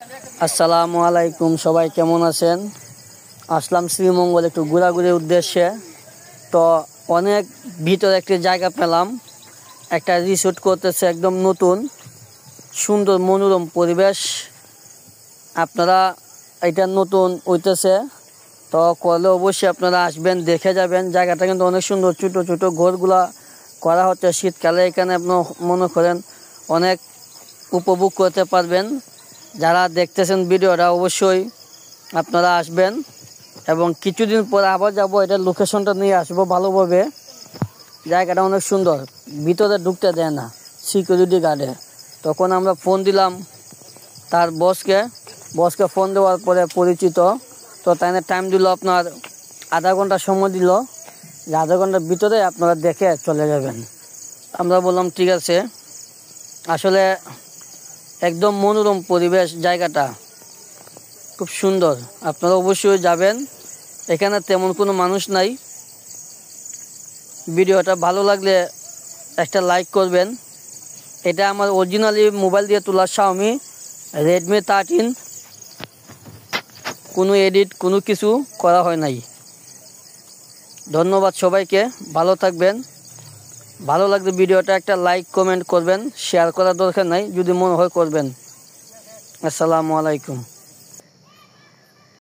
আসসালামু আলাইকুম, সবাই কেমন আছেন? আসলাম শ্রীমঙ্গল একটু ঘোরাঘুরির উদ্দেশ্যে। তো অনেক ভিতরে একটি জায়গা পেলাম, একটা রিসোর্ট করতেছে, একদম নতুন, সুন্দর মনোরম পরিবেশ। আপনারা এটা নতুন হইতেছে, তো করলে অবশ্যই আপনারা আসবেন, দেখে যাবেন। জায়গাটা কিন্তু অনেক সুন্দর, ছোটো ছোটো ঘরগুলা করা হচ্ছে শীতকালে। এখানে আপনার মনে করেন অনেক উপভোগ করতে পারবেন। যারা দেখতেছেন ভিডিওটা অবশ্যই আপনারা আসবেন, এবং কিছুদিন পরে আবার যাব, এটা লোকেশনটা নিয়ে আসবো ভালোভাবে। জায়গাটা অনেক সুন্দর, ভিতরে ঢুকতে দেয় না সিকিউরিটি গার্ডে। তখন আমরা ফোন দিলাম তার বসকে ফোন দেওয়ার পরে পরিচিত, তো তাই টাইম দিল আপনার আধা ঘন্টা সময় দিল, যে আধা ঘন্টার ভিতরে আপনারা দেখে চলে যাবেন। আমরা বললাম ঠিক আছে। আসলে একদম মনোরম পরিবেশ, জায়গাটা খুব সুন্দর, আপনারা অবশ্যই যাবেন। এখানে তেমন কোনো মানুষ নাই। ভিডিওটা ভালো লাগলে একটা লাইক করবেন। এটা আমার অরিজিনালি মোবাইল দিয়ে তোলা Xiaomi Redmi 13, কোনো এডিট কোনো কিছু করা হয় নাই। ধন্যবাদ সবাইকে, ভালো থাকবেন। ভালো লাগলে ভিডিওটা একটা লাইক কমেন্ট করবেন, শেয়ার করার দরকার নাই, যদি মনে হয় করবেন। আসসালামু আলাইকুম।